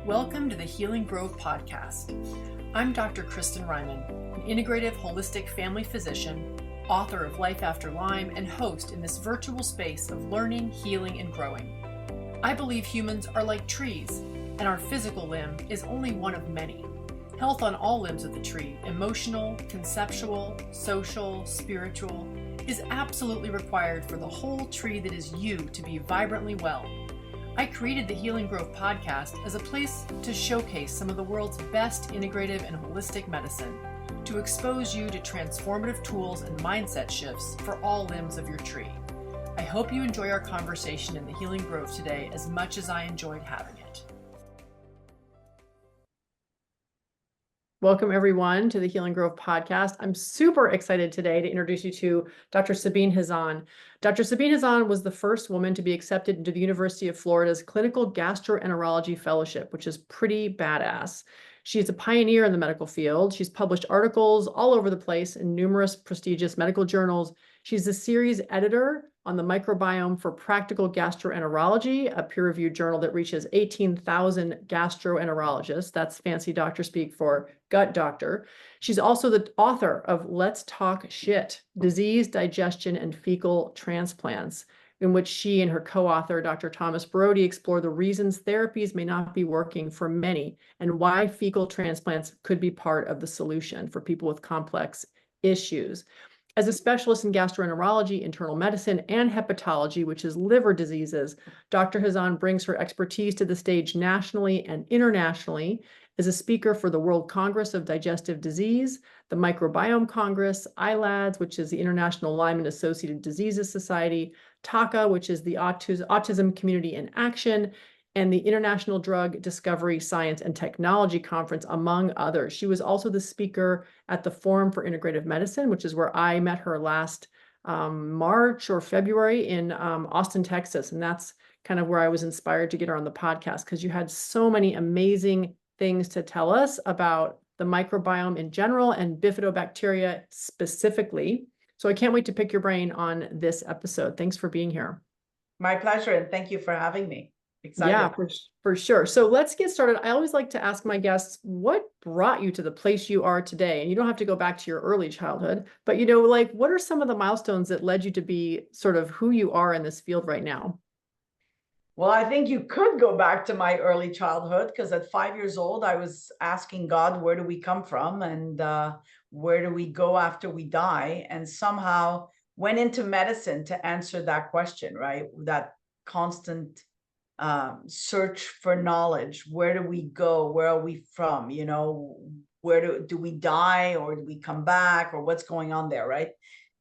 Welcome to the Healing Grove podcast. I'm Dr. Kristin, an integrative holistic family physician, author of Life After Lyme, and host in this virtual space of learning, healing, and growing. I believe humans are like trees, and our physical limb is only one of many. Health on all limbs of the tree, emotional, conceptual, social, spiritual, is absolutely required for the whole tree that is you to be vibrantly well. I created the Healing Grove podcast as a place to showcase some of the world's best integrative and holistic medicine, to expose you to transformative tools and mindset shifts for all limbs of your tree. I hope you enjoy our conversation in the Healing Grove today as much as I enjoyed having it. Welcome, everyone, to the Healing Grove podcast. I'm super excited today to introduce you to Dr. Sabine Hazan. Dr. Sabine Hazan was the first woman to be accepted into the University of Florida's Clinical Gastroenterology Fellowship, which is pretty badass. She's a pioneer in the medical field. She's published articles all over the place in numerous prestigious medical journals. She's the series editor on the Microbiome for Practical Gastroenterology, a peer-reviewed journal that reaches 18,000 gastroenterologists. That's fancy doctor speak for gut doctor. She's also the author of Let's Talk Shit, Disease, Digestion, and Fecal Transplants, in which she and her co-author, Dr. Thomas Brody, explore the reasons therapies may not be working for many and why fecal transplants could be part of the solution for people with complex issues. As a specialist in gastroenterology, internal medicine, and hepatology, which is liver diseases, Dr. Hazan brings her expertise to the stage nationally and internationally as a speaker for the World Congress of Digestive Disease, the Microbiome Congress, ILADS, which is the International Lyme and Associated Diseases Society, TACA, which is the Autism Community in Action, and the International Drug Discovery Science and Technology Conference, among others. She was also the speaker at the Forum for Integrative Medicine, which is where I met her last March or February in Austin, Texas. And that's kind of where I was inspired to get her on the podcast, because you had so many amazing things to tell us about the microbiome in general and bifidobacteria specifically. So I can't wait to pick your brain on this episode. Thanks for being here. My pleasure, and thank you for having me. Excited. Yeah, for sure. So let's get started. I always like to ask my guests, what brought you to the place you are today? And you don't have to go back to your early childhood, but what are some of the milestones that led you to be sort of who you are in this field right now? Well, I think you could go back to my early childhood, because at 5 years old, I was asking God, where do we come from? And where do we go after we die? And somehow went into medicine to answer that question, right? That constant search for knowledge. Where do we go? Where are we from? Where do we die, or do we come back, or what's going on there, right?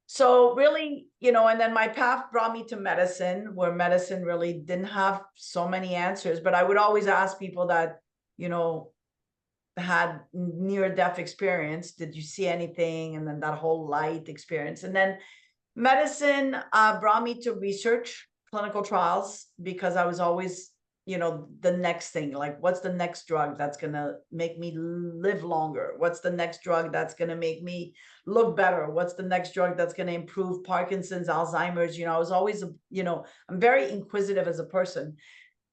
So really, and then my path brought me to medicine, where medicine really didn't have so many answers, but I would always ask people that, had near-death experience, did you see anything? And then that whole light experience. And then medicine brought me to research clinical trials, because I was always, the next thing, like, what's the next drug that's going to make me live longer? What's the next drug that's going to make me look better? What's the next drug that's going to improve Parkinson's, Alzheimer's? I was always, I'm very inquisitive as a person.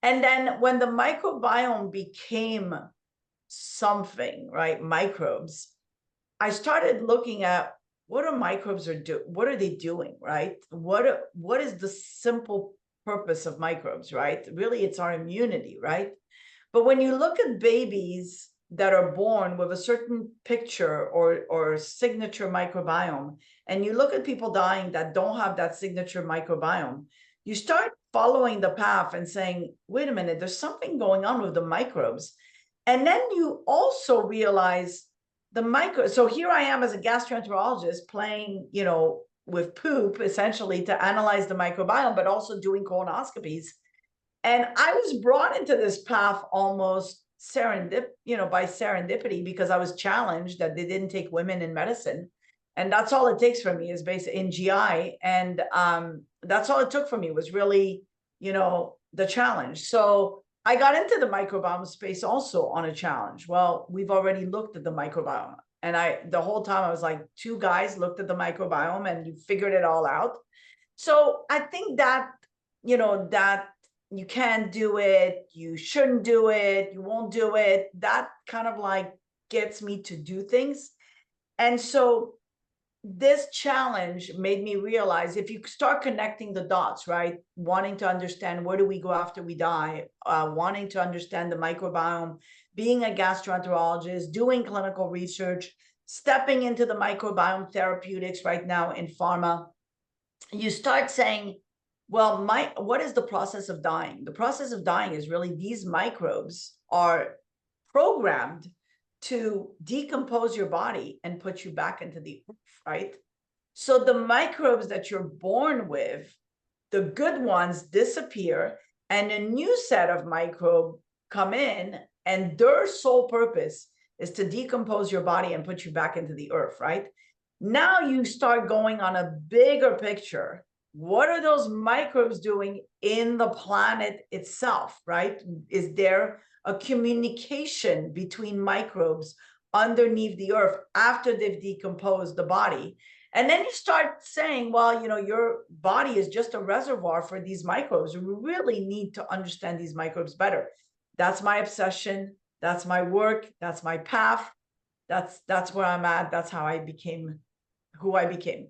And then when the microbiome became something, right, microbes, I started looking at what are microbes what are they doing, right? What is the simple purpose of microbes, right? Really, it's our immunity, right? But when you look at babies that are born with a certain picture or signature microbiome, and you look at people dying that don't have that signature microbiome, you start following the path and saying, wait a minute, there's something going on with the microbes. And then you also realize so here I am as a gastroenterologist playing, with poop, essentially, to analyze the microbiome, but also doing colonoscopies. And I was brought into this path almost by serendipity, because I was challenged that they didn't take women in medicine. And that's all it takes for me is basically in GI. And that's all it took for me was really, the challenge. So I got into the microbiome space also on a challenge. Well, we've already looked at the microbiome. And the whole time I was like, two guys looked at the microbiome and you figured it all out. So I think that, that you can't do it, you shouldn't do it, you won't do it. That kind of like gets me to do things. And so this challenge made me realize if you start connecting the dots, right? Wanting to understand where do we go after we die, wanting to understand the microbiome, being a gastroenterologist, doing clinical research, stepping into the microbiome therapeutics right now in pharma, you start saying, well, what is the process of dying? The process of dying is really these microbes are programmed to decompose your body and put you back into the earth, right? So the microbes that you're born with, the good ones disappear, and a new set of microbes come in, and their sole purpose is to decompose your body and put you back into the earth, right? Now you start going on a bigger picture. What are those microbes doing in the planet itself, right? Is there a communication between microbes underneath the earth after they've decomposed the body? And then you start saying, well, you know, your body is just a reservoir for these microbes. We really need to understand these microbes better. That's my obsession. That's my work. That's my path. That's where I'm at. That's how I became who I became.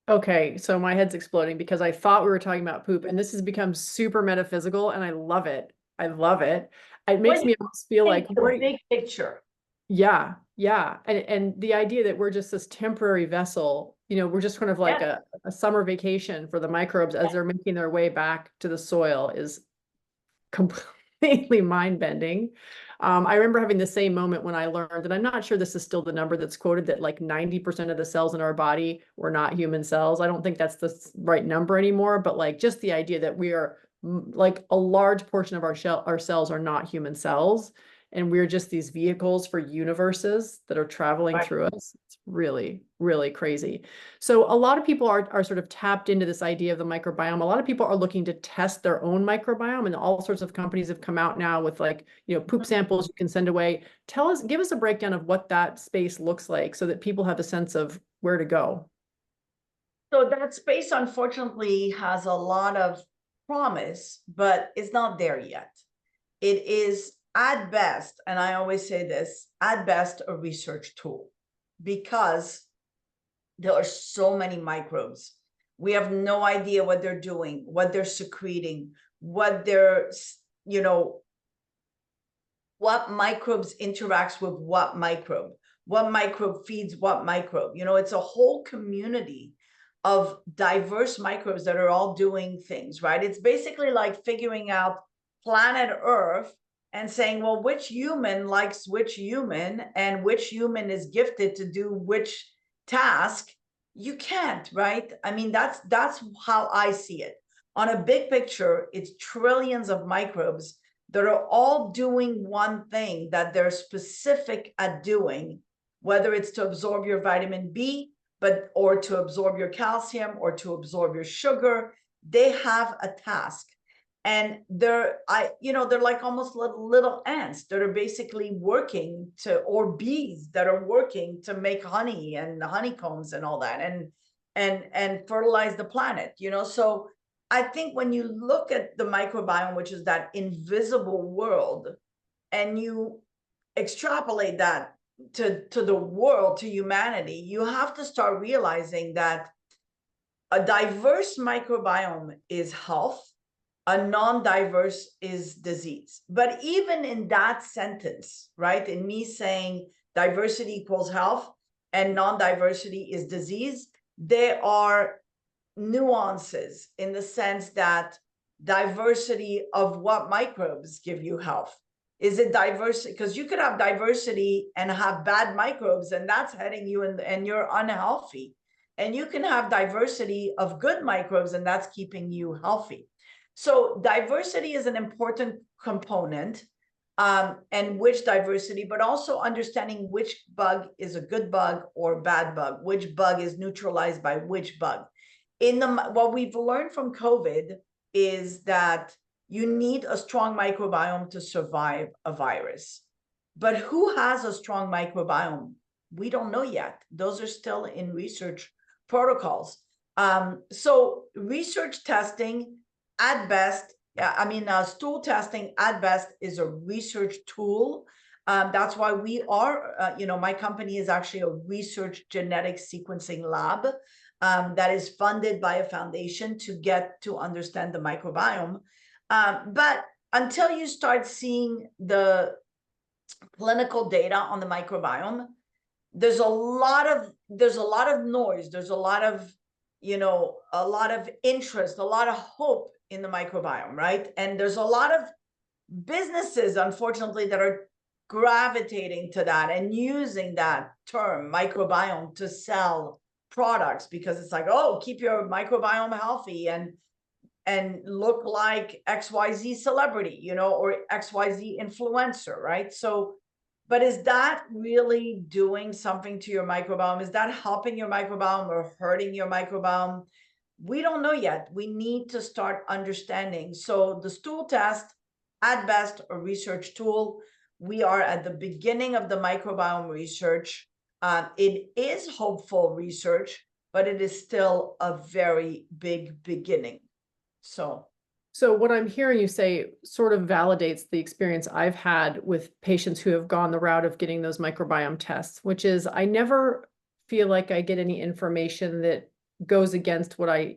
Okay, so my head's exploding because I thought we were talking about poop, and this has become super metaphysical, and I love it. I love it. It makes me almost feel like the big picture. Yeah, yeah. And the idea that we're just this temporary vessel, you know, we're just kind of like a summer vacation for the microbes as they're making their way back to the soil is completely mind-bending. I remember having the same moment when I learned, and I'm not sure this is still the number that's quoted, that like 90% of the cells in our body were not human cells. I don't think that's the right number anymore, but like just the idea that we are like a large portion of our cells are not human cells. And we're just these vehicles for universes that are traveling through us. It's really, really crazy. So a lot of people are sort of tapped into this idea of the microbiome. A lot of people are looking to test their own microbiome, and all sorts of companies have come out now with like, you know, poop samples you can send away. Give us a breakdown of what that space looks like so that people have a sense of where to go. So that space, unfortunately, has a lot of promise, but it's not there yet. It is at best, and I always say this, at best, a research tool, because there are so many microbes. We have no idea what they're doing, what they're secreting, what they're, you know, what microbes interacts with what microbe feeds what microbe. You know, it's a whole community of diverse microbes that are all doing things, right? It's basically like figuring out planet Earth and saying, well, which human likes which human and which human is gifted to do which task. You can't, right? I mean, that's how I see it. On a big picture, it's trillions of microbes that are all doing one thing that they're specific at doing, whether it's to absorb your vitamin B, or to absorb your calcium, or to absorb your sugar. They have a task. And they're like almost little ants that are basically working or bees that are working to make honey and honeycombs and all that, and fertilize the planet, you know. So I think when you look at the microbiome, which is that invisible world, and you extrapolate that to the world, to humanity, you have to start realizing that a diverse microbiome is health, a non-diverse is disease. But even in that sentence, right, in me saying diversity equals health and non-diversity is disease, there are nuances in the sense that diversity of what microbes give you health. Is it diversity? Because you could have diversity and have bad microbes, and that's heading you in, and you're unhealthy. And you can have diversity of good microbes, and that's keeping you healthy. So diversity is an important component, and which diversity, but also understanding which bug is a good bug or bad bug, which bug is neutralized by which bug. What we've learned from COVID is that you need a strong microbiome to survive a virus. But who has a strong microbiome? We don't know yet. Those are still in research protocols. So research testing, at best, Yeah, I mean, stool testing at best is a research tool. That's why we are, my company is actually a research genetic sequencing lab that is funded by a foundation to get to understand the microbiome. But until you start seeing the clinical data on the microbiome, there's a lot of noise, there's a lot of interest, a lot of hope in the microbiome, right? And there's a lot of businesses, unfortunately, that are gravitating to that and using that term microbiome to sell products, because it's like, oh, keep your microbiome healthy and look like XYZ celebrity, or XYZ influencer, right? So, but is that really doing something to your microbiome? Is that helping your microbiome or hurting your microbiome? We don't know yet. We need to start understanding. So the stool test, at best, a research tool. We are at the beginning of the microbiome research. It is hopeful research, but it is still a very big beginning. So what I'm hearing you say sort of validates the experience I've had with patients who have gone the route of getting those microbiome tests, which is I never feel like I get any information that goes against what I,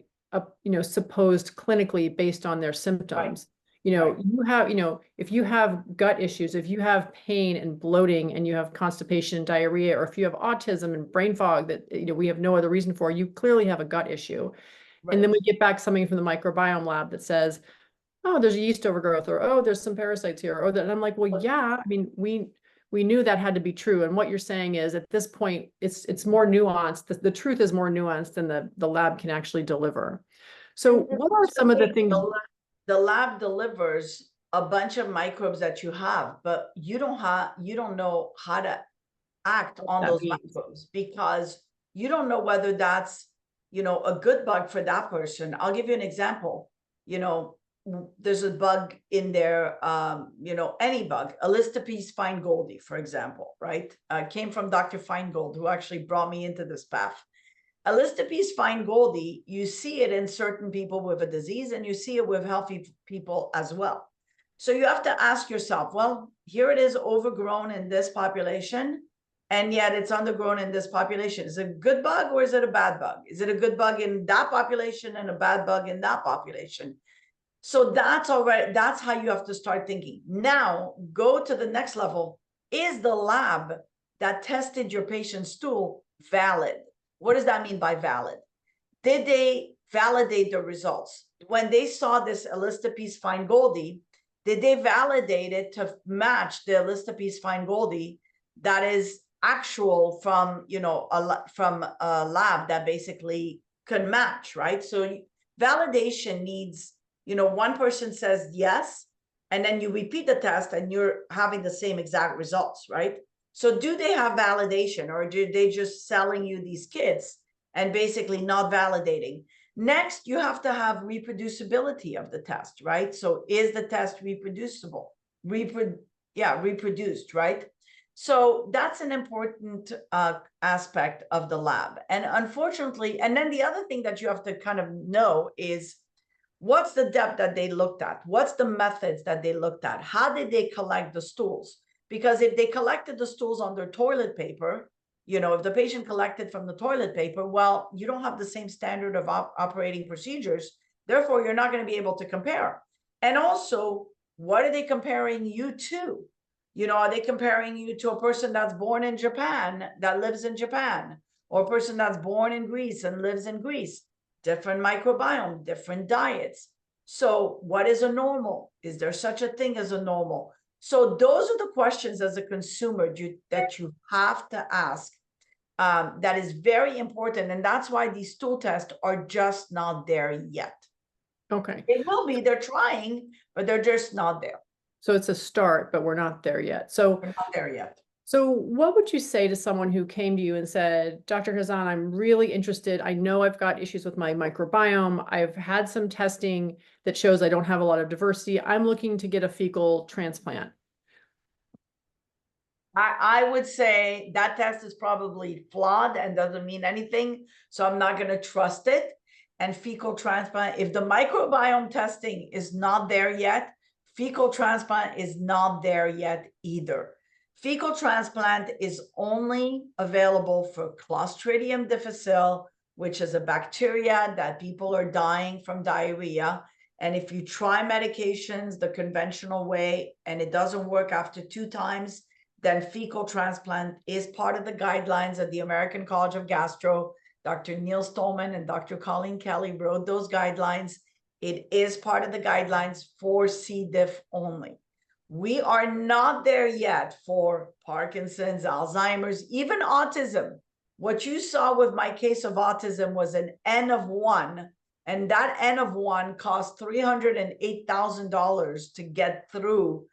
supposed clinically based on their symptoms. Right. You have, if you have gut issues, if you have pain and bloating and you have constipation and diarrhea, or if you have autism and brain fog that, we have no other reason for, you clearly have a gut issue. Right. And then we get back something from the microbiome lab that says, oh, there's a yeast overgrowth, or oh, there's some parasites here, or that. And I'm like, well, yeah, I mean, we knew that had to be true. And what you're saying is at this point, it's more nuanced. The truth is more nuanced than the lab can actually deliver. So what are some of the things? The lab delivers a bunch of microbes that you have, but you don't know how to act on those microbes, because you don't know whether that's, a good bug for that person. I'll give you an example. There's a bug in there, any bug, Elistopes feingoldii, for example, right? Came from Dr. Feingold, who actually brought me into this path. Elistopes feingoldii, you see it in certain people with a disease, and you see it with healthy people as well. So you have to ask yourself, well, here it is overgrown in this population, and yet it's undergrown in this population. Is it a good bug or is it a bad bug? Is it a good bug in that population and a bad bug in that population? So that's already, that's how you have to start thinking. Now go to the next level. Is the lab that tested your patient's stool valid? What does that mean by valid? Did they validate the results? When they saw this Elistopes feingoldii, did they validate it to match the Elistopes feingoldii that is actual from, from a lab that basically could match, right? So validation needs, one person says yes, and then you repeat the test and you're having the same exact results, right? So do they have validation, or do they just selling you these kits and basically not validating? Next, you have to have reproducibility of the test, right? So is the test reproducible? Reproduced, right? So that's an important aspect of the lab. And unfortunately, and then the other thing that you have to kind of know is, what's the depth that they looked at? What's the methods that they looked at? How did they collect the stools? Because if they collected the stools on their toilet paper, if the patient collected from the toilet paper, well, you don't have the same standard of operating procedures. Therefore, you're not going to be able to compare. And also, what are they comparing you to? Are they comparing you to a person that's born in Japan, that lives in Japan, or a person that's born in Greece and lives in Greece? Different microbiome, different diets. So what is a normal? Is there such a thing as a normal? So those are the questions as a consumer that you have to ask. That is very important. And that's why these stool tests are just not there yet. Okay. It will be, they're trying, but they're just not there. So it's a start, but we're not there yet. So we're not there yet. So what would you say to someone who came to you and said, Dr. Hazan, I'm really interested. I know I've got issues with my microbiome. I've had some testing that shows I don't have a lot of diversity. I'm looking to get a fecal transplant. I would say that test is probably flawed and doesn't mean anything. So I'm not going to trust it. and fecal transplant, if the microbiome testing is not there yet, fecal transplant is not there yet either. Fecal transplant is only available for Clostridium difficile, which is a bacteria that people are dying from diarrhea. And if you try medications the conventional way and it doesn't work after 2 times, then fecal transplant is part of the guidelines of the American College of Gastro. Dr. Neil Stolman and Dr. Colleen Kelly wrote those guidelines. It is part of the guidelines for C. diff only. We are not there yet for Parkinson's, Alzheimer's, even autism. What you saw with my case of autism was an N of 1, and that N of 1 cost $308,000 to get through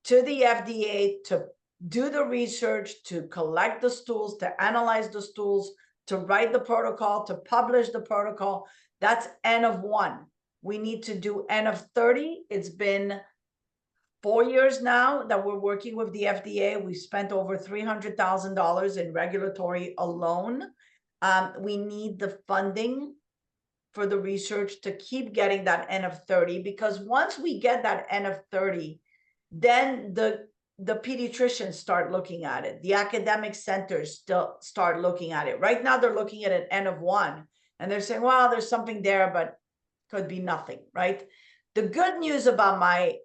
to the FDA to do the research, to collect the stools, to analyze the stools, to write the protocol, to publish the protocol. That's N of 1. We need to do N of 30. It's been 4 years now that we're working with the FDA. We've spent over $300,000 in regulatory alone. We need the funding for the research to keep getting that N of 30, because once we get that N of 30, then the pediatricians start looking at it. The academic centers still start looking at it. Right now, they're looking at an N of 1, and they're saying, well, there's something there, but could be nothing, right? The good news about my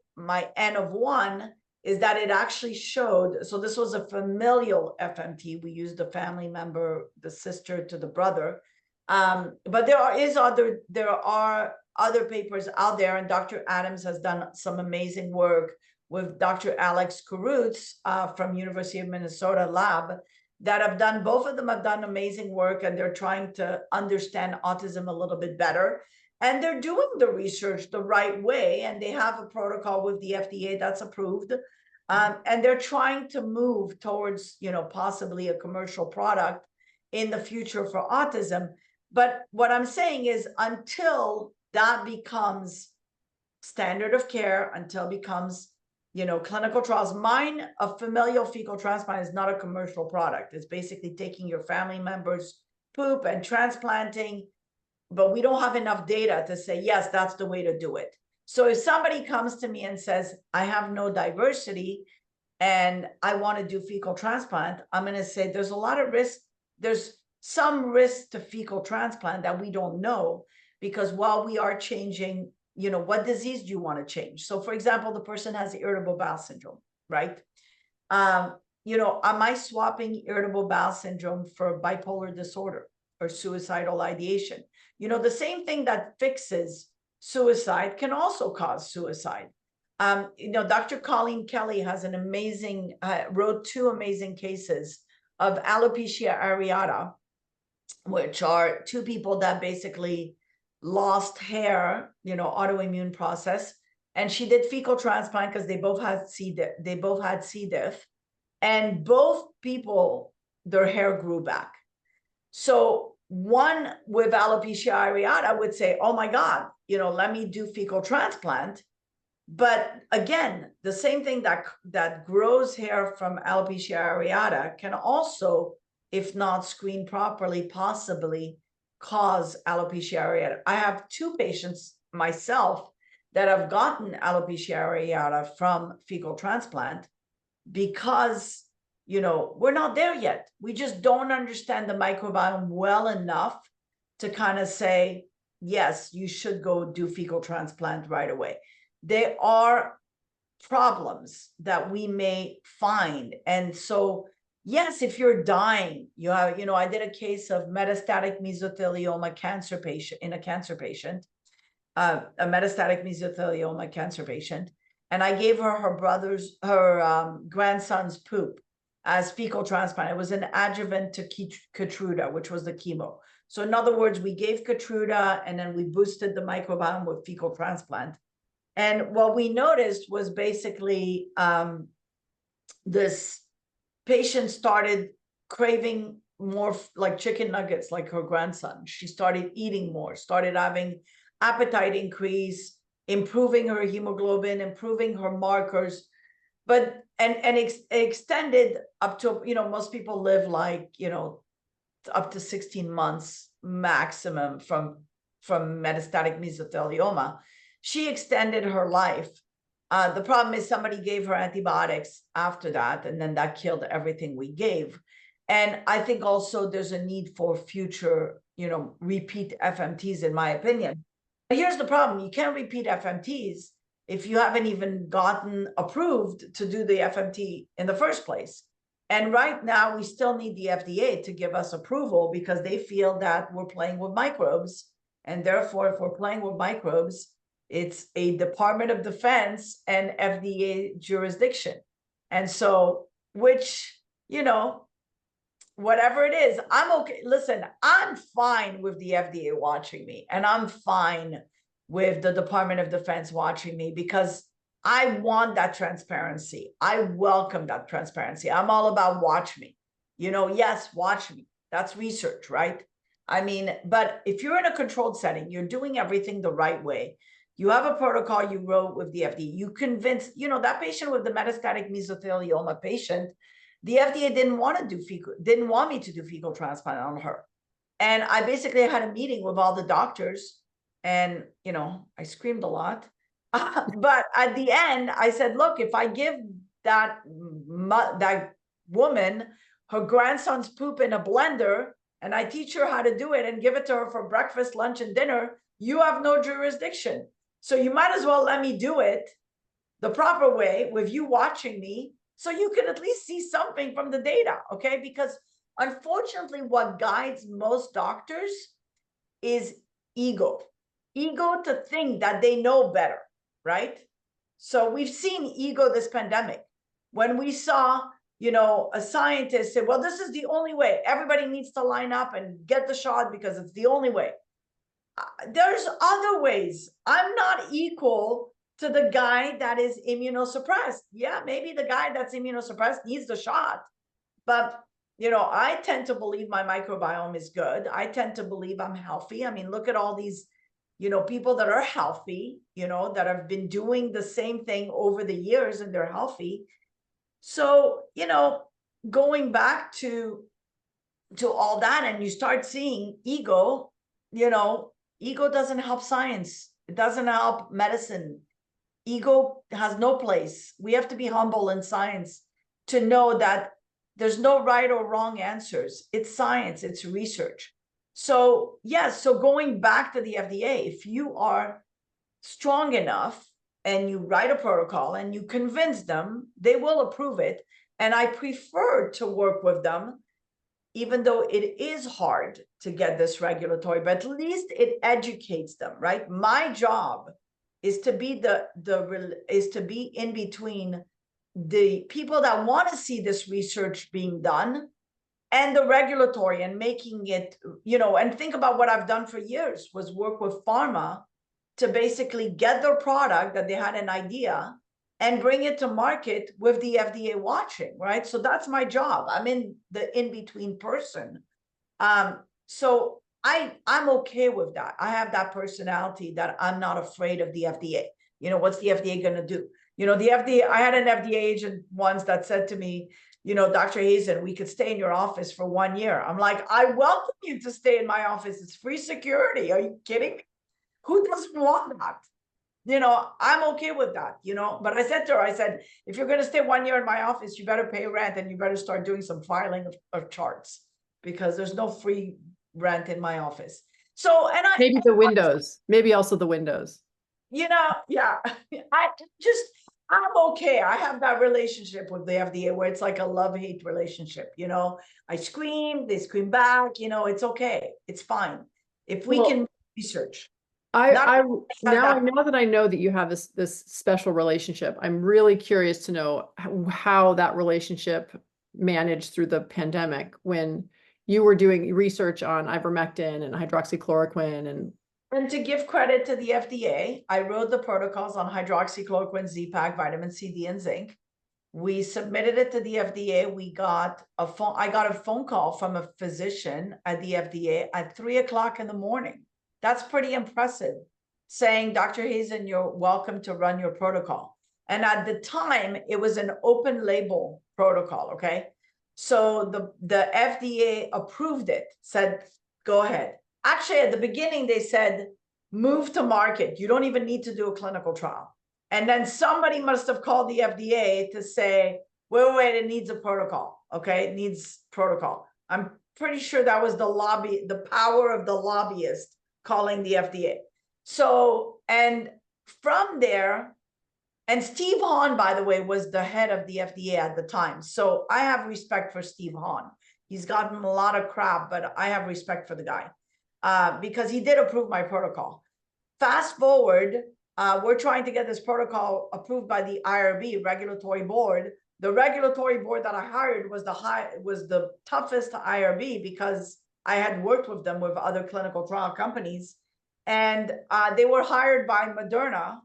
N of 1 is that it actually showed, so this was a familial FMT. We used the family member, the sister to the brother. But there are other papers out there, and Dr. Adams has done some amazing work with Dr. Alex Kurutz from University of Minnesota lab that have done, both of them have done amazing work, and they're trying to understand autism a little bit better. And they're doing the research the right way, and they have a protocol with the FDA that's approved. And they're trying to move towards, possibly a commercial product in the future for autism. But what I'm saying is, until that becomes standard of care, until it becomes, clinical trials, mine, a familial fecal transplant is not a commercial product. It's basically taking your family members' poop and transplanting, but we don't have enough data to say, yes, that's the way to do it. So if somebody comes to me and says, I have no diversity and I want to do fecal transplant, I'm going to say there's a lot of risk. There's some risk to fecal transplant that we don't know, because while we are changing, what disease do you want to change? So for example, the person has irritable bowel syndrome, right? Am I swapping irritable bowel syndrome for bipolar disorder or suicidal ideation? The same thing that fixes suicide can also cause suicide. Dr. Colleen Kelly has an amazing, wrote 2 amazing cases of alopecia areata, which are 2 people that basically lost hair, autoimmune process. And she did fecal transplant because they both had C. diff, and both people, their hair grew back. So one with alopecia areata would say, oh my God, let me do fecal transplant. But again, the same thing that grows hair from alopecia areata can also, if not screened properly, possibly cause alopecia areata. I have 2 patients myself that have gotten alopecia areata from fecal transplant because we're not there yet. We just don't understand the microbiome well enough to kind of say, yes, you should go do fecal transplant right away. There are problems that we may find. And so, yes, if you're dying, you have, I did a case of metastatic mesothelioma cancer patient, a metastatic mesothelioma cancer patient. And I gave her grandson's poop as fecal transplant. It was an adjuvant to Keytruda, which was the chemo. So in other words, we gave Keytruda and then we boosted the microbiome with fecal transplant. And what we noticed was basically this patient started craving more like chicken nuggets, like her grandson. She started eating more, started having appetite increase, improving her hemoglobin, improving her markers. But extended up to, most people live like, up to 16 months maximum from from metastatic mesothelioma. She extended her life. The problem is somebody gave her antibiotics after that, and then that killed everything we gave. And I think also there's a need for future, repeat FMTs, in my opinion. But here's the problem. You can't repeat FMTs if you haven't even gotten approved to do the FMT in the first place. And right now, we still need the FDA to give us approval because they feel that we're playing with microbes. And therefore, if we're playing with microbes, it's a Department of Defense and FDA jurisdiction. And so, which, whatever it is, I'm okay. Listen, I'm fine with the FDA watching me, and I'm fine with the Department of Defense watching me because I want that transparency. I welcome that transparency. I'm all about watch me. Yes, watch me. That's research, right? I mean, but if you're in a controlled setting, you're doing everything the right way. You have a protocol you wrote with the FDA. You convinced, that patient with the metastatic mesothelioma patient, the FDA didn't want me to do fecal transplant on her. And I basically had a meeting with all the doctors, and, I screamed a lot. But at the end, I said, look, if I give that woman her grandson's poop in a blender, and I teach her how to do it and give it to her for breakfast, lunch, and dinner, you have no jurisdiction. So you might as well let me do it the proper way with you watching me, so you can at least see something from the data, okay? Because unfortunately, what guides most doctors is ego to think that they know better, right? So we've seen ego this pandemic. When we saw, a scientist say, well, this is the only way. Everybody needs to line up and get the shot because it's the only way. There's other ways. I'm not equal to the guy that is immunosuppressed. Yeah, maybe the guy that's immunosuppressed needs the shot. But, I tend to believe my microbiome is good. I tend to believe I'm healthy. I mean, look at all these, people that are healthy, that have been doing the same thing over the years and they're healthy. So, going back to all that, and you start seeing ego, ego doesn't help science. It doesn't help medicine. Ego has no place. We have to be humble in science to know that there's no right or wrong answers. It's science, it's research. So yes, so going back to the FDA, if you are strong enough and you write a protocol and you convince them, they will approve it. And I prefer to work with them, even though it is hard to get this regulatory, but at least it educates them, right? My job is to be in between the people that want to see this research being done and the regulatory, and making it, and think about what I've done for years was work with pharma to basically get their product that they had an idea and bring it to market with the FDA watching, right? So that's my job. I'm in the in-between person. So I'm okay with that. I have that personality that I'm not afraid of the FDA. What's the FDA going to do? The FDA, I had an FDA agent once that said to me, Dr. Hazan, we could stay in your office for 1 year. I'm like, I welcome you to stay in my office. It's free security. Are you kidding me? Who doesn't want that? I'm okay with that, but I said to her, I said, if you're going to stay 1 year in my office, you better pay rent and you better start doing some filing of charts, because there's no free rent in my office. So, and maybe the windows, maybe also the windows. Yeah, I'm okay. I have that relationship with the FDA where it's like a love-hate relationship. I scream, they scream back, it's okay. It's fine. If we can research. Now that I know that you have this special relationship, I'm really curious to know how that relationship managed through the pandemic when you were doing research on ivermectin and hydroxychloroquine. And to give credit to the FDA, I wrote the protocols on hydroxychloroquine, Z-Pak, vitamin C, D, and zinc. We submitted it to the FDA. I got a phone call from a physician at the FDA at 3:00 in the morning. That's pretty impressive, saying, Dr. Hazan, you're welcome to run your protocol. And at the time, it was an open label protocol, okay? So the FDA approved it, said, go ahead. actually at the beginning, they said, move to market. You don't even need to do a clinical trial. And then somebody must have called the FDA to say, wait, it needs a protocol. Okay, it needs protocol. I'm pretty sure that was the power of the lobbyist calling the FDA. So, and from there, and Steve Hahn, by the way, was the head of the FDA at the time. So I have respect for Steve Hahn. He's gotten a lot of crap, but I have respect for the guy because he did approve my protocol. Fast forward, we're trying to get this protocol approved by the IRB, regulatory board. The regulatory board that I hired was the toughest IRB because I had worked with them with other clinical trial companies, and they were hired by Moderna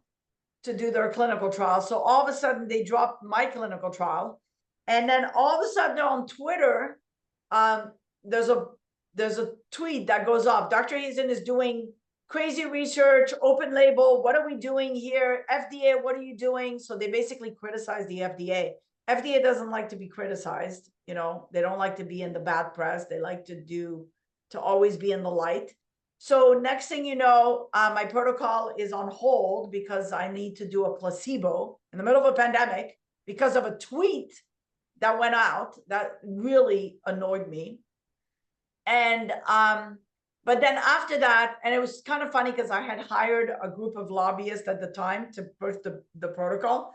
to do their clinical trial. So all of a sudden they dropped my clinical trial, and then all of a sudden on Twitter, there's a tweet that goes off. Dr. Hazan is doing crazy research, open label. What are we doing here? FDA, what are you doing? So they basically criticize the FDA. FDA doesn't like to be criticized. You know, they don't like to be in the bad press. They like to always be in the light. So next thing you know, my protocol is on hold because I need to do a placebo in the middle of a pandemic because of a tweet that went out that really annoyed me. And but then after that, and it was kind of funny because I had hired a group of lobbyists at the time to push the protocol.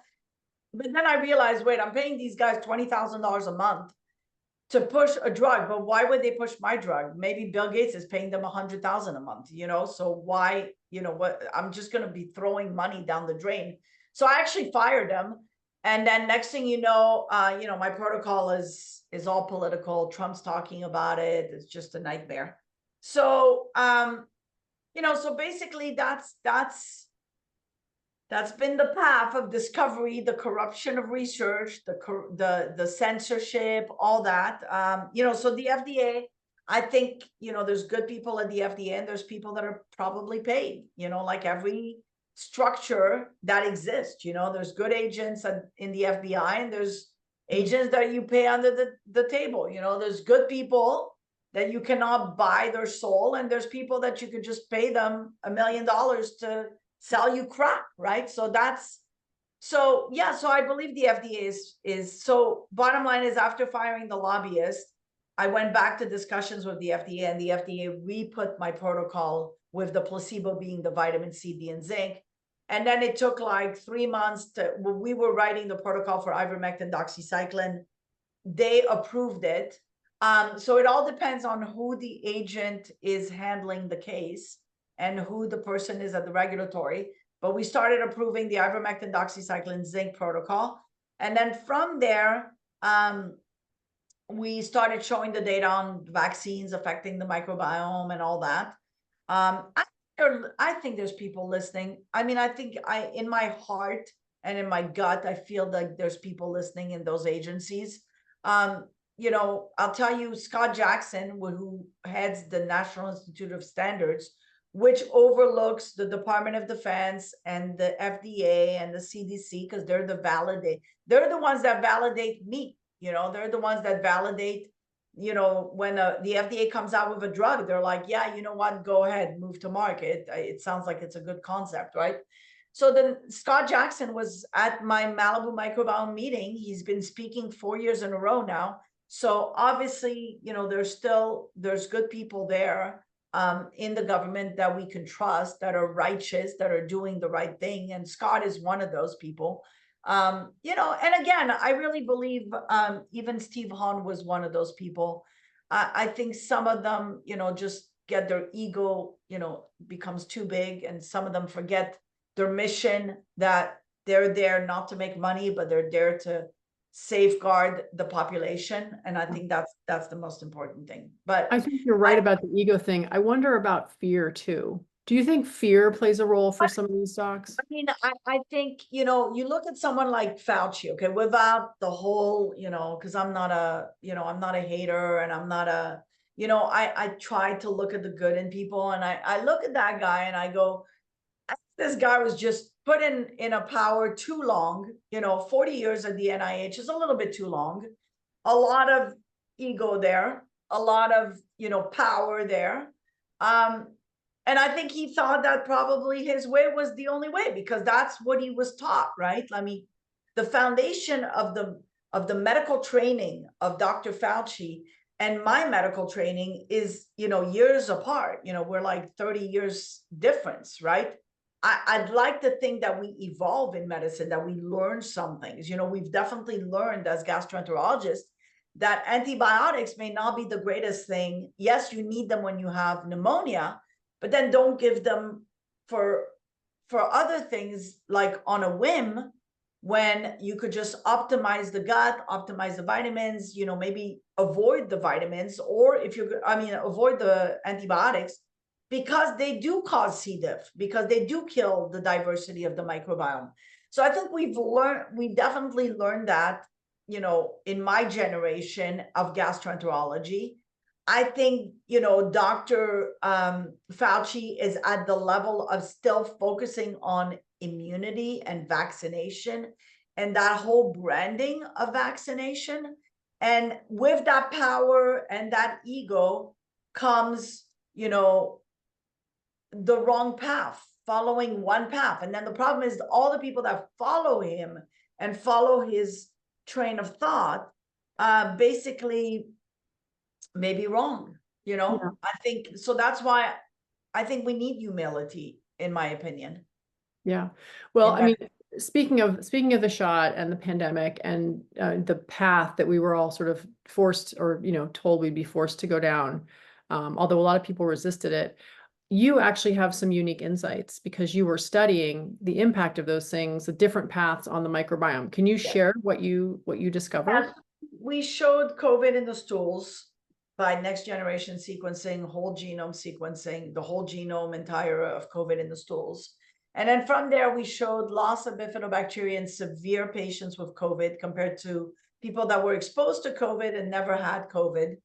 But then I realized, wait, I'm paying these guys $20,000 a month to push a drug, but why would they push my drug? Maybe Bill Gates is paying them $100,000 a month, you know? So why, you know what, I'm just going to be throwing money down the drain. So I actually fired them. And then next thing you know, my protocol is all political. Trump's talking about it. It's just a nightmare. So, so basically that's been the path of discovery, the corruption of research, the censorship, all that. So the FDA, I think, there's good people at the FDA and there's people that are probably paid, like every structure that exists. There's good agents in the FBI and there's agents that you pay under the table. There's good people that you cannot buy their soul, and there's people that you could just pay them $1 million to sell you crap, right? So I believe the FDA is so bottom line is, after firing the lobbyist, I went back to discussions with the FDA, and the FDA re-put my protocol with the placebo being the vitamin C, D, and zinc. And then it took like 3 months we were writing the protocol for ivermectin, doxycycline. They approved it. So it all depends on who the agent is handling the case and who the person is at the regulatory. But we started approving the ivermectin, doxycycline, zinc protocol. And then from there, we started showing the data on vaccines affecting the microbiome and all that. I think there's people listening. I mean, I think in my heart and in my gut, I feel like there's people listening in those agencies. I'll tell you, Scott Jackson, who heads the National Institute of Standards, which overlooks the Department of Defense and the FDA and the CDC, because they're the ones that validate meat. They're the ones that validate, when the FDA comes out with a drug, they're like, yeah, you know what, go ahead, move to market. It sounds like it's a good concept, right? So then Scott Jackson was at my Malibu microbiome meeting. He's been speaking 4 years in a row now. So obviously, there's good people there in the government that we can trust, that are righteous, that are doing the right thing. And Scott is one of those people. And again, I really believe even Steve Hahn was one of those people. I think some of them, just get their ego, becomes too big, and some of them forget their mission, that they're there not to make money, but they're there to safeguard the population. And I think that's the most important thing. But I think you're right about the ego thing. I wonder about fear too. Do you think fear plays a role for some of these docs? I mean, I think, you look at someone like Fauci, okay, without the whole, because I'm not a hater, and I'm not I try to look at the good in people, and I look at that guy and I go, this guy was just put in a power too long. 40 years at the NIH is a little bit too long. A lot of ego there, a lot of, power there. And I think he thought that probably his way was the only way, because that's what he was taught, right? I mean, the foundation of the medical training of Dr. Fauci and my medical training is, years apart. We're like 30 years difference, right? I'd like to think that we evolve in medicine, that we learn some things. We've definitely learned as gastroenterologists that antibiotics may not be the greatest thing. Yes, you need them when you have pneumonia, but then don't give them for other things, like on a whim, when you could just optimize the gut, optimize the vitamins, maybe avoid the vitamins, or avoid the antibiotics, because they do cause C. diff, because they do kill the diversity of the microbiome. So I think we definitely learned that, in my generation of gastroenterology. I think, Dr. Fauci is at the level of still focusing on immunity and vaccination and that whole branding of vaccination. And with that power and that ego comes, the wrong path, following one path. And then the problem is all the people that follow him and follow his train of thought, basically may be wrong. Yeah. I think so. That's why I think we need humility, in my opinion. Yeah. Well, And I mean, speaking of the shot and the pandemic and the path that we were all sort of forced or, told we'd be forced to go down, although a lot of people resisted it, you actually have some unique insights because you were studying the impact of those things, the different paths on the microbiome. Can you share what you discovered? we showed COVID in the stools by next generation sequencing, whole genome sequencing, the whole genome entire of COVID in the stools. And then from there, we showed loss of bifidobacteria in severe patients with COVID compared to people that were exposed to COVID and never had COVID.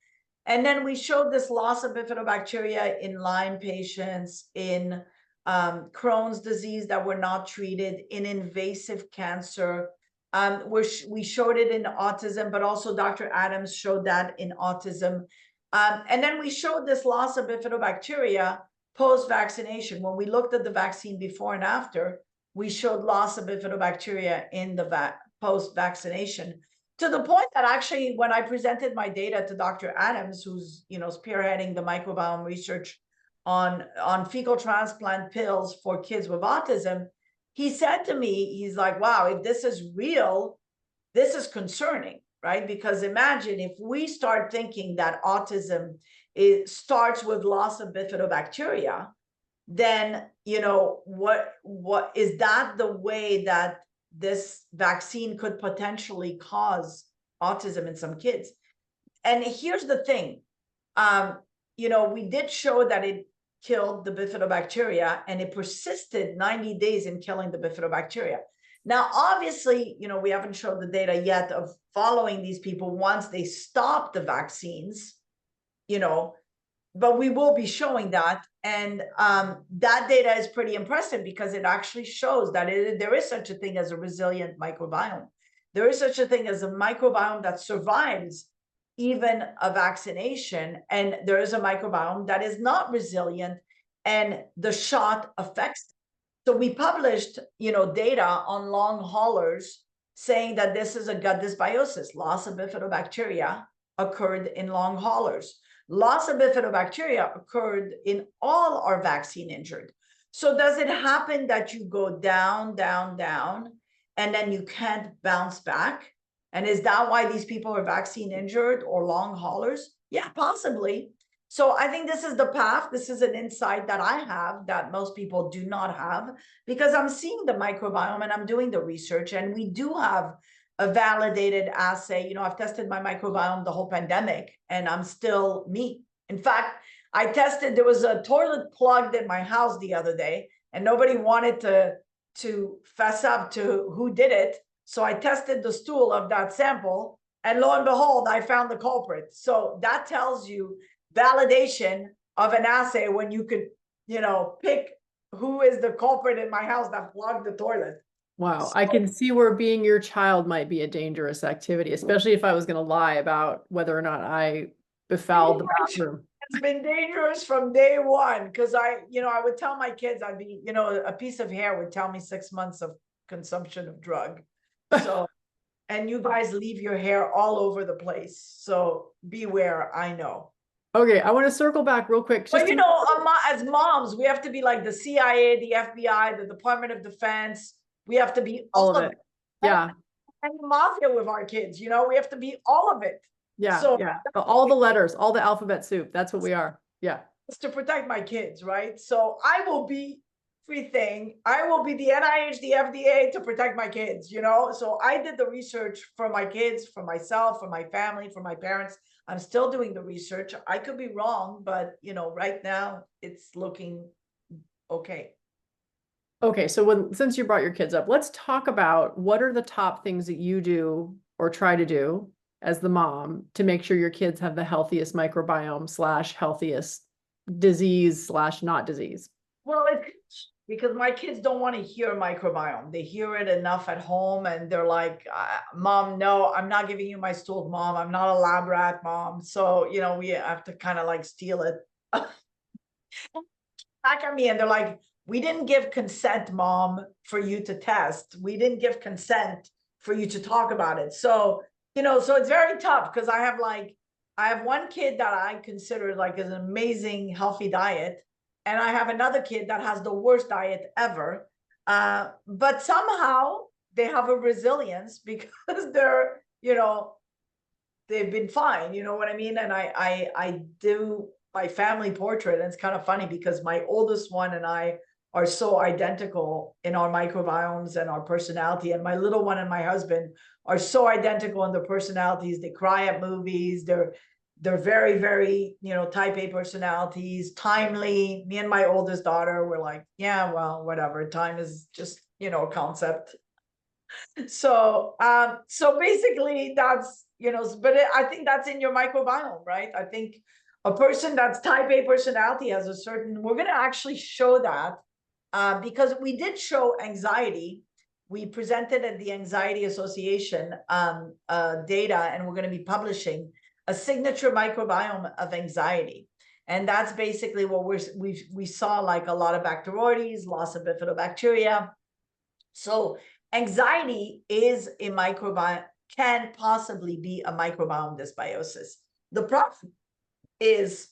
And then we showed this loss of bifidobacteria in Lyme patients, in Crohn's disease that were not treated, in invasive cancer. We showed it in autism, but also Dr. Adams showed that in autism. And then we showed this loss of bifidobacteria post-vaccination. When we looked at the vaccine before and after, we showed loss of bifidobacteria in the post-vaccination, to the point that actually when I presented my data to Dr. Adams, who's spearheading the microbiome research on fecal transplant pills for kids with autism, he said to me, he's like, wow, if this is real, this is concerning, right? Because imagine if we start thinking that autism starts with loss of bifidobacteria, then, what is that the way that this vaccine could potentially cause autism in some kids? And here's the thing, we did show that it killed the bifidobacteria and it persisted 90 days in killing the bifidobacteria. Now, obviously, we haven't showed the data yet of following these people once they stop the vaccines, but we will be showing that. And that data is pretty impressive because it actually shows that there is such a thing as a resilient microbiome. There is such a thing as a microbiome that survives even a vaccination. And there is a microbiome that is not resilient and the shot affects it. So we published, data on long haulers saying that this is a gut dysbiosis. Loss of bifidobacteria occurred in long haulers. Loss of bifidobacteria occurred in all our vaccine injured. So does it happen that you go down, down, down, and then you can't bounce back? And is that why these people are vaccine injured or long haulers? Yeah, possibly. So I think this is the path. This is an insight that I have that most people do not have, because I'm seeing the microbiome and I'm doing the research, and we do have a validated assay. I've tested my microbiome the whole pandemic and I'm still me. In fact, there was a toilet plugged in my house the other day and nobody wanted to fess up to who did it. So I tested the stool of that sample and lo and behold, I found the culprit. So that tells you validation of an assay when you could, pick who is the culprit in my house that plugged the toilet. Wow, I can see where being your child might be a dangerous activity, especially if I was going to lie about whether or not I befouled the bathroom. It's been dangerous from day one because I would tell my kids I'd be, a piece of hair would tell me 6 months of consumption of drug. So, and you guys leave your hair all over the place. So beware, I know. Okay, I want to circle back real quick. But as moms, we have to be like the CIA, the FBI, the Department of Defense. We have to be all of it. Yeah. And the mafia with our kids, we have to be all of it. Yeah. So yeah. All the letters, all the alphabet soup. That's what we are. Yeah. It's to protect my kids, right? So I will be everything. I will be the NIH, the FDA to protect my kids, So I did the research for my kids, for myself, for my family, for my parents. I'm still doing the research. I could be wrong, but right now it's looking okay. Okay, so since you brought your kids up, let's talk about what are the top things that you do or try to do as the mom to make sure your kids have the healthiest microbiome / healthiest disease / not disease. Well, it's because my kids don't want to hear microbiome. They hear it enough at home and they're like, Mom, no, I'm not giving you my stools, Mom. I'm not a lab rat, Mom. So, we have to kind of like steal it back at me. And they're like, we didn't give consent, Mom, for you to test. We didn't give consent for you to talk about it. So, so it's very tough because I have one kid that I consider like an amazing healthy diet. And I have another kid that has the worst diet ever. But somehow they have a resilience because they're, they've been fine. You know what I mean? And I do my family portrait. And it's kind of funny because my oldest one and I are so identical in our microbiomes and our personality. And my little one and my husband are so identical in their personalities. They cry at movies. They're very, very, type A personalities, timely. Me and my oldest daughter were like, yeah, well, whatever. Time is just, a concept. So, so basically that's, but I think that's in your microbiome, right? I think a person that's type A personality has a certain, we're going to actually show that because we did show anxiety. We presented at the Anxiety Association data, and we're going to be publishing a signature microbiome of anxiety. And that's basically what we saw, like a lot of Bacteroides, loss of bifidobacteria. So anxiety is a microbiome, can possibly be a microbiome dysbiosis. The problem is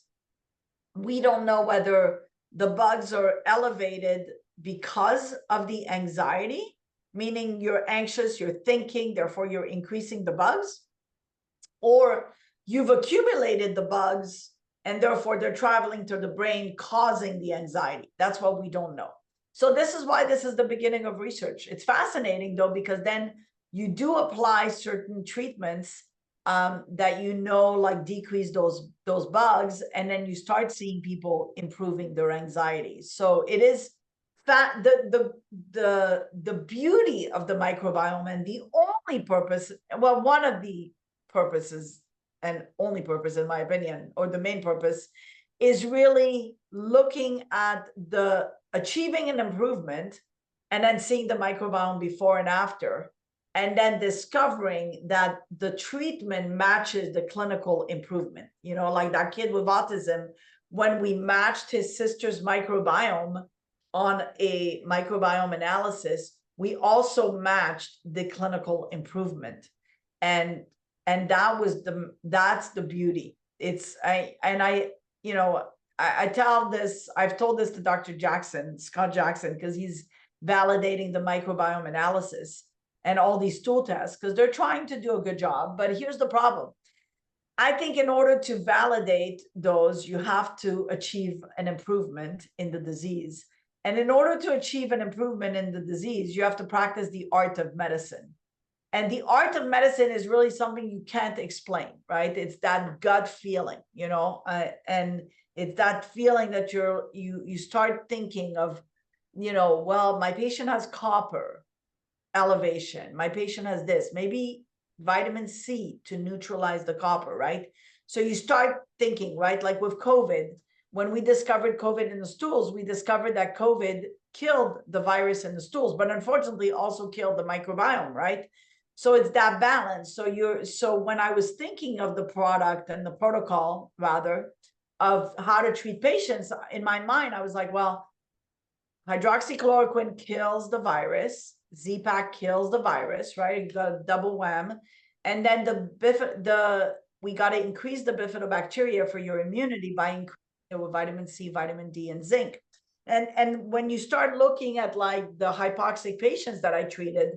we don't know whether the bugs are elevated because of the anxiety, meaning you're anxious, you're thinking, therefore you're increasing the bugs, or you've accumulated the bugs and therefore they're traveling to the brain, causing the anxiety. That's what we don't know. So this is why this is the beginning of research. It's fascinating though, because then you do apply certain treatments that like decrease those bugs, and then you start seeing people improving their anxiety. So it is the beauty of the microbiome, and the only purpose, well, one of the purposes and only purpose, in my opinion, or the main purpose, is really looking at the achieving an improvement and then seeing the microbiome before and after, and then discovering that the treatment matches the clinical improvement. Like that kid with autism, when we matched his sister's microbiome on a microbiome analysis, we also matched the clinical improvement. And that's the beauty. I've told this to Dr. Scott Jackson, because he's validating the microbiome analysis and all these stool tests, because they're trying to do a good job. But here's the problem. I think in order to validate those, you have to achieve an improvement in the disease. And in order to achieve an improvement in the disease, you have to practice the art of medicine. And the art of medicine is really something you can't explain, right? It's that gut feeling, and it's that feeling that you start thinking of, well, my patient has copper elevation. My patient has this, maybe vitamin C to neutralize the copper, right? So you start thinking, right? Like with COVID, when we discovered COVID in the stools, we discovered that COVID killed the virus in the stools, but unfortunately also killed the microbiome, right? So it's that balance. So when I was thinking of the product and the protocol, rather, of how to treat patients, in my mind, I was like, well, hydroxychloroquine kills the virus, Z-Pak kills the virus, right? The double wham. And then we got to increase the bifidobacteria for your immunity by increasing it with vitamin C, vitamin D, and zinc. And when you start looking at like the hypoxic patients that I treated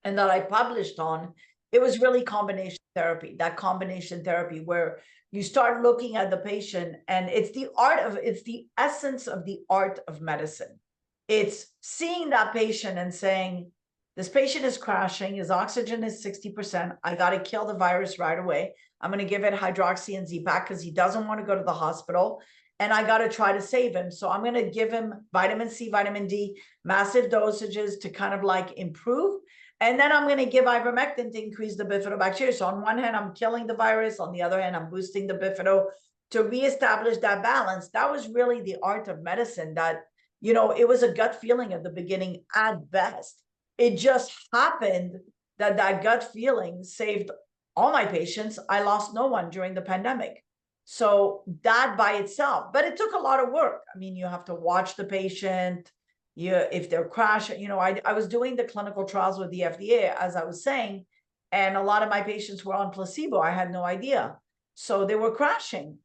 and that I published on, it was really combination therapy, that combination therapy where you start looking at the patient, and it's the essence of the art of medicine. It's seeing that patient and saying, this patient is crashing, his oxygen is 60%. I got to kill the virus right away. I'm going to give it hydroxy and Z-Pak because he doesn't want to go to the hospital. And I got to try to save him. So I'm going to give him vitamin C, vitamin D, massive dosages to kind of like improve. And then I'm going to give ivermectin to increase the bifidobacteria. So on one hand, I'm killing the virus. On the other hand, I'm boosting the bifido to reestablish that balance. That was really the art of medicine that, you know, it was a gut feeling at the beginning at best. It just happened that that gut feeling saved all my patients. I lost no one during the pandemic. So that by itself, but it took a lot of work. I mean, you have to watch the patient. If they're crashing, you know, I was doing the clinical trials with the FDA, as I was saying, and a lot of my patients were on placebo. I had no idea. So they were crashing.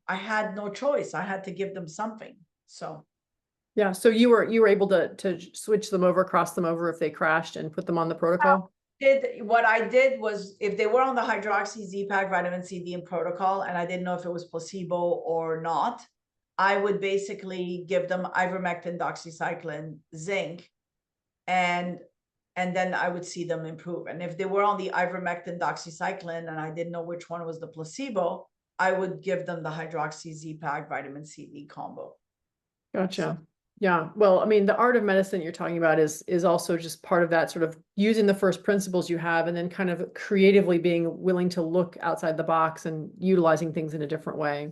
I had no choice. I had to give them something. So. Yeah. So you were able to switch them over, cross them over if they crashed and put them on the protocol? What I did was, if they were on the hydroxy, Z-Pak, vitamin C, D protocol, and I didn't know if it was placebo or not, I would basically give them ivermectin, doxycycline, zinc, and then I would see them improve. And if they were on the ivermectin, doxycycline, and I didn't know which one was the placebo, I would give them the hydroxy, Z-Pak, vitamin C, D combo. Gotcha. Yeah. Well, I mean, the art of medicine you're talking about is also just part of that, sort of using the first principles you have and then kind of creatively being willing to look outside the box and utilizing things in a different way.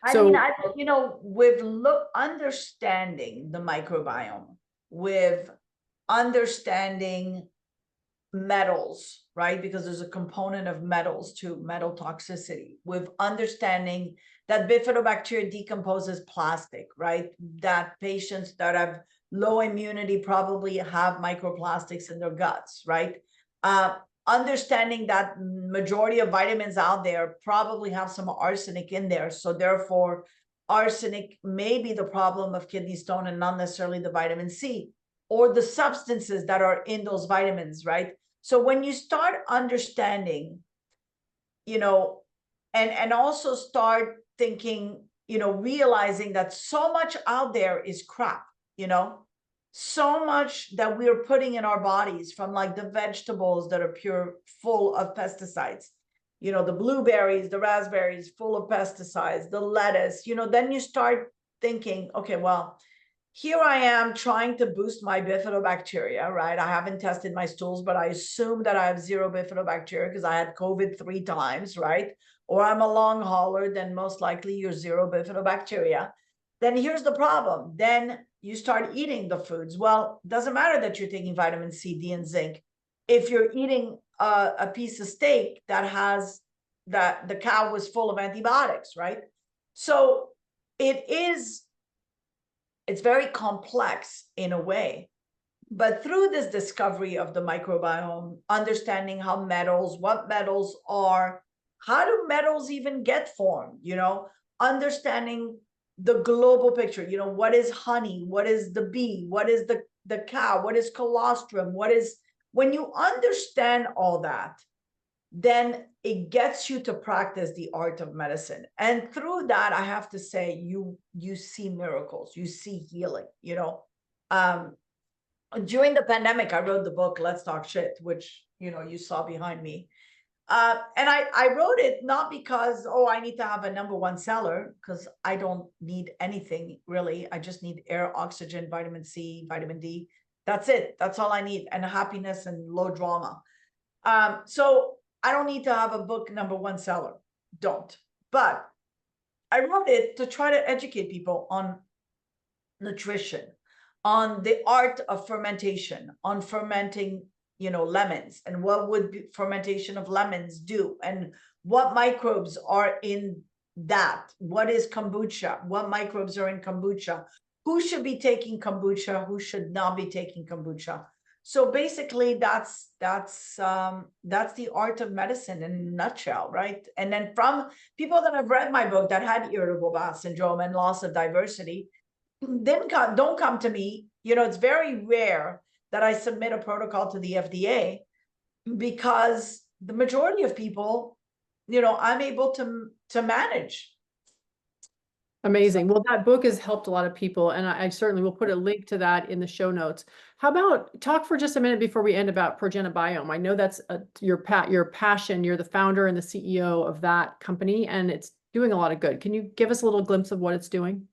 I mean, you know, with understanding the microbiome, with understanding metals, right? Because there's a component of metals to metal toxicity, with understanding that bifidobacteria decomposes plastic, right? That patients that have low immunity probably have microplastics in their guts, right? Understanding that majority of vitamins out there probably have some arsenic in there. So therefore, arsenic may be the problem of kidney stone and not necessarily the vitamin C or the substances that are in those vitamins, right? So when you start understanding, you know, and also start thinking, you know, realizing that so much out there is crap, you know, so much that we're putting in our bodies, from like the vegetables that are pure, full of pesticides, you know, the blueberries, the raspberries full of pesticides, the lettuce, you know, then you start thinking, okay, well, here I am trying to boost my bifidobacteria, right? I haven't tested my stools, but I assume that I have zero bifidobacteria because I had COVID 3 times, right? Or I'm a long hauler, then most likely you're zero bifidobacteria. Then here's the problem. Then you start eating the foods. Well, it doesn't matter that you're taking vitamin C, D, and zinc. If you're eating a piece of steak that has that the cow was full of antibiotics, right? So it's very complex in a way. But through this discovery of the microbiome, understanding how metals, what metals are, how do metals even get formed, you know, understanding the global picture, you know, what is honey, what is the bee, what is the cow, what is colostrum, what is, when you understand all that, then it gets you to practice the art of medicine. And through that, I have to say, you see miracles, you see healing, you know. During the pandemic, I wrote the book, Let's Talk Shit, which, you know, you saw behind me. And I wrote it not because, oh, I need to have a #1 seller, because I don't need anything really. I just need air, oxygen, vitamin C, vitamin D. That's it. That's all I need. And happiness and low drama. So I don't need to have a book #1 seller. Don't. But I wrote it to try to educate people on nutrition, on the art of fermentation, on fermenting, you know, lemons, and what would fermentation of lemons do, and what microbes are in that. What is kombucha? What microbes are in kombucha? Who should be taking kombucha? Who should not be taking kombucha? So basically, that's the art of medicine in a nutshell, right? And then from people that have read my book that had irritable bowel syndrome and loss of diversity, then don't come to me. You know, it's very rare that I submit a protocol to the FDA because the majority of people, you know, I'm able to manage. Amazing. Well, that book has helped a lot of people, and I certainly will put a link to that in the show notes. How about talk for just a minute before we end about Progenabiome? I know that's your passion. You're the founder and the CEO of that company, and it's doing a lot of good. Can you give us a little glimpse of what it's doing?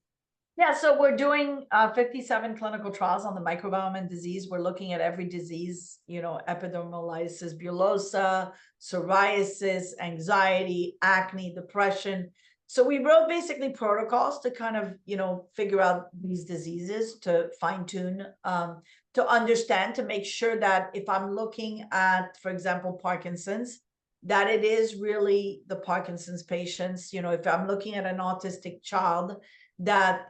Yeah, so we're doing 57 clinical trials on the microbiome and disease. We're looking at every disease, you know, epidermolysis bullosa, psoriasis, anxiety, acne, depression. So we wrote basically protocols to kind of, you know, figure out these diseases, to fine tune, to understand, to make sure that if I'm looking at, for example, Parkinson's, that it is really the Parkinson's patients. You know, if I'm looking at an autistic child, that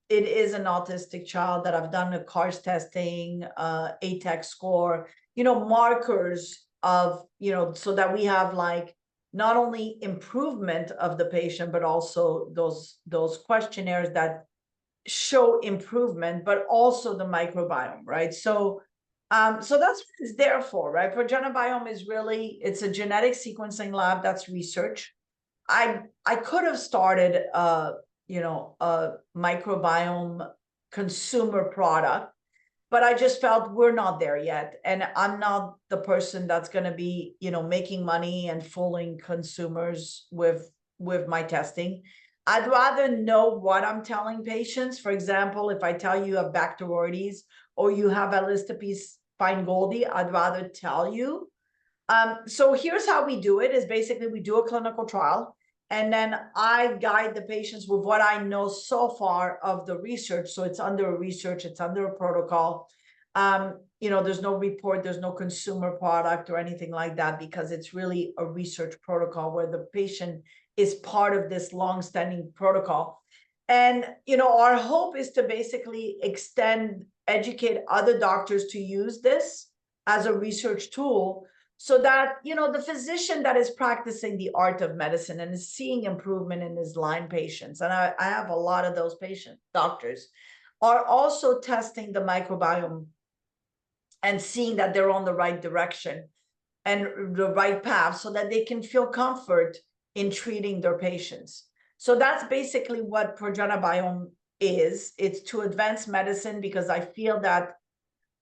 it is an autistic child, that I've done a CARS testing, ATEC score, you know, markers of, you know, so that we have like not only improvement of the patient, but also those questionnaires that show improvement, but also the microbiome, right? So so that's what it's there for, right? Progenabiome is really, it's a genetic sequencing lab. That's research. I could have started you know, a microbiome consumer product, but I just felt we're not there yet. And I'm not the person that's going to be, you know, making money and fooling consumers with my testing. I'd rather know what I'm telling patients. For example, if I tell you have Bacteroides or you have Elistopes fine-goldii, I'd rather tell you. So here's how we do it, is basically we do a clinical trial. And then I guide the patients with what I know so far of the research. So it's under a research, it's under a protocol. You know, there's no report, there's no consumer product or anything like that, because it's really a research protocol where the patient is part of this long-standing protocol. And, you know, our hope is to basically educate other doctors to use this as a research tool, so that, you know, the physician that is practicing the art of medicine and is seeing improvement in his Lyme patients, and I have a lot of those doctors, are also testing the microbiome and seeing that they're on the right direction and the right path, so that they can feel comfort in treating their patients. So that's basically what Progenabiome is. It's to advance medicine, because I feel that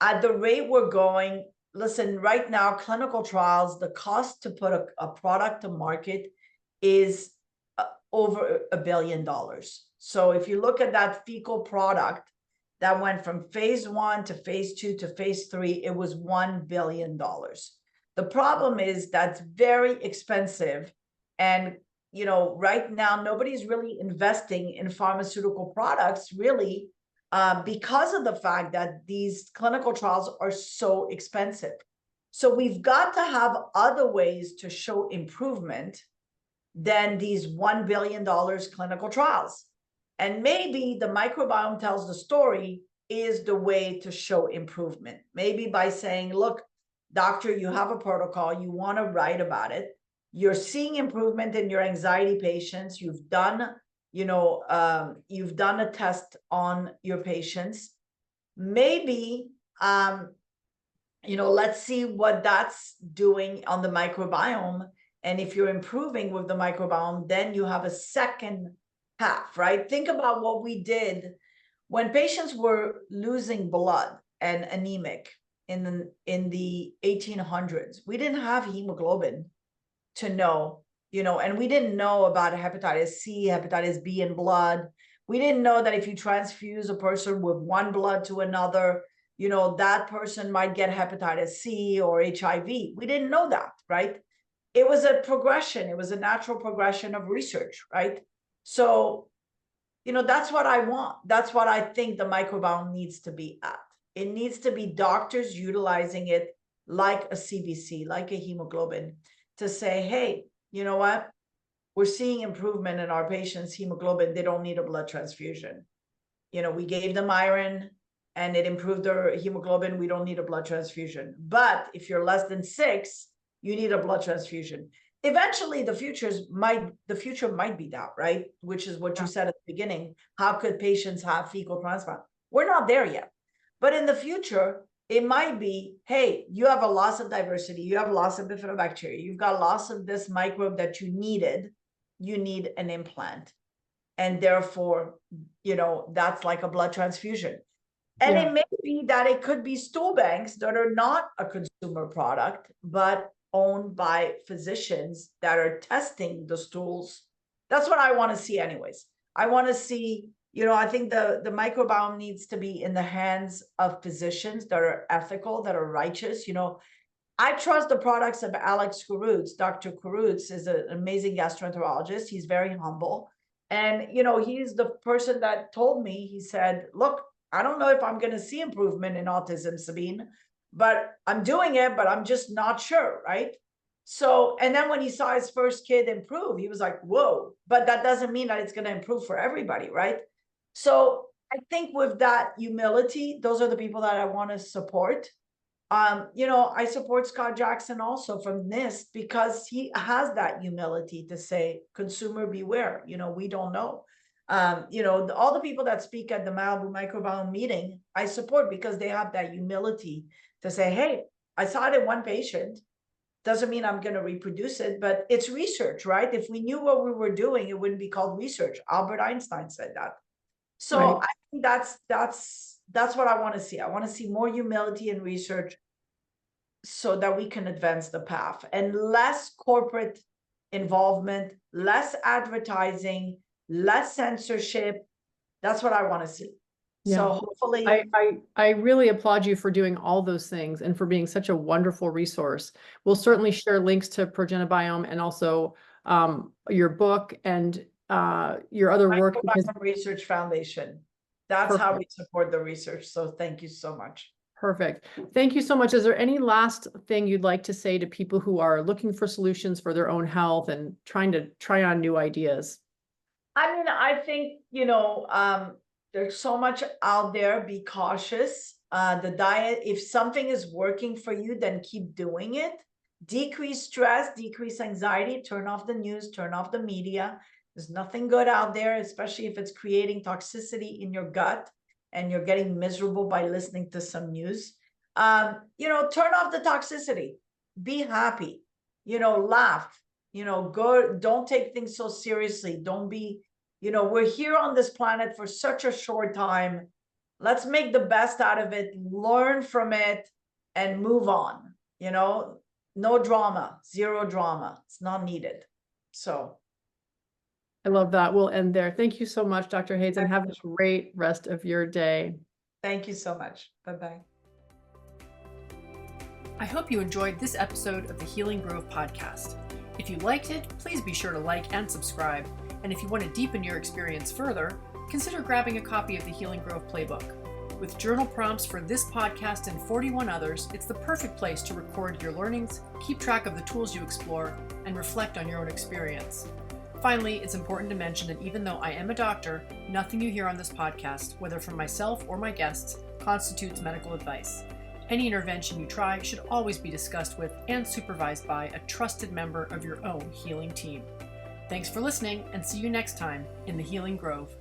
at the rate we're going, listen, right now, clinical trials, the cost to put a product to market is over $1 billion. So if you look at that fecal product that went from phase 1 to phase 2 to phase 3, it was $1 billion. The problem is that's very expensive. And, you know, right now, nobody's really investing in pharmaceutical products, really, because of the fact that these clinical trials are so expensive. So we've got to have other ways to show improvement than these $1 billion clinical trials. And maybe the microbiome tells the story is the way to show improvement. Maybe by saying, look, doctor, you have a protocol, you want to write about it, you're seeing improvement in your anxiety patients, you've done, you know, you've done a test on your patients. Maybe, you know, let's see what that's doing on the microbiome. And if you're improving with the microbiome, then you have a second path, right? Think about what we did when patients were losing blood and anemic in the 1800s. We didn't have hemoglobin to know, you know, and we didn't know about hepatitis C, hepatitis B in blood. We didn't know that if you transfuse a person with one blood to another, you know, that person might get hepatitis C or HIV. We didn't know that, right? It was a progression. It was a natural progression of research, right? So, you know, that's what I want. That's what I think the microbiome needs to be at. It needs to be doctors utilizing it like a CBC, like a hemoglobin, to say, hey, you know what? we're seeing improvement in our patients' hemoglobin. They don't need a blood transfusion. We gave them iron and it improved their hemoglobin. We don't need a blood transfusion. But if you're less than 6, you need a blood transfusion. Eventually, the future might be that, right? Which is what you said at the beginning. How could patients have fecal transplant? We're not there yet. But in the future, it might be, hey, you have a loss of diversity. You have loss of bifidobacteria. You've got loss of this microbe that you needed. You need an implant. And therefore, that's like a blood transfusion. And it may be that it could be stool banks that are not a consumer product, but owned by physicians that are testing the stools. That's what I want to see anyways. I want to see, I think the microbiome needs to be in the hands of physicians that are ethical, that are righteous. I trust the products of Alex Karutz. Dr. Karutz is an amazing gastroenterologist. He's very humble. And, he's the person that told me, he said, look, I don't know if I'm going to see improvement in autism, Sabine, but I'm doing it, but I'm just not sure, right? So, and then when he saw his first kid improve, he was like, whoa, but that doesn't mean that it's going to improve for everybody, right? So I think with that humility, those are the people that I want to support. I support Scott Jackson also from NIST because he has that humility to say, consumer beware, we don't know. All the people that speak at the Malibu Microbiome meeting, I support because they have that humility to say, hey, I saw it in one patient. Doesn't mean I'm going to reproduce it, but it's research, right? If we knew what we were doing, it wouldn't be called research. Albert Einstein said that. So right. I think that's what I want to see. I want to see more humility in research so that we can advance the path and less corporate involvement, less advertising, less censorship. That's what I want to see. Yeah. So hopefully I really applaud you for doing all those things and for being such a wonderful resource. We'll certainly share links to Progenabiome and also your book and your other work. Microbiome Research Foundation. That's perfect. How we support the research. So thank you so much. Perfect. Thank you so much. Is there any last thing you'd like to say to people who are looking for solutions for their own health and trying to try on new ideas? I mean, I think, there's so much out there. Be cautious. The diet, if something is working for you, then keep doing it. Decrease stress, decrease anxiety, turn off the news, turn off the media. There's nothing good out there, especially if it's creating toxicity in your gut and you're getting miserable by listening to some news. Turn off the toxicity. Be happy. Laugh. Go. Don't take things so seriously. Don't be. We're here on this planet for such a short time. Let's make the best out of it, learn from it, and move on. No drama, zero drama. It's not needed. So. I love that. We'll end there. Thank you so much, Dr. Hazan. Have a great rest of your day. Thank you so much. Bye-bye. I hope you enjoyed this episode of the Healing Grove podcast. If you liked it, please be sure to like and subscribe. And if you want to deepen your experience further, consider grabbing a copy of the Healing Grove Playbook. With journal prompts for this podcast and 41 others, it's the perfect place to record your learnings, keep track of the tools you explore, and reflect on your own experience. Finally, it's important to mention that even though I am a doctor, nothing you hear on this podcast, whether from myself or my guests, constitutes medical advice. Any intervention you try should always be discussed with and supervised by a trusted member of your own healing team. Thanks for listening, and see you next time in the Healing Grove.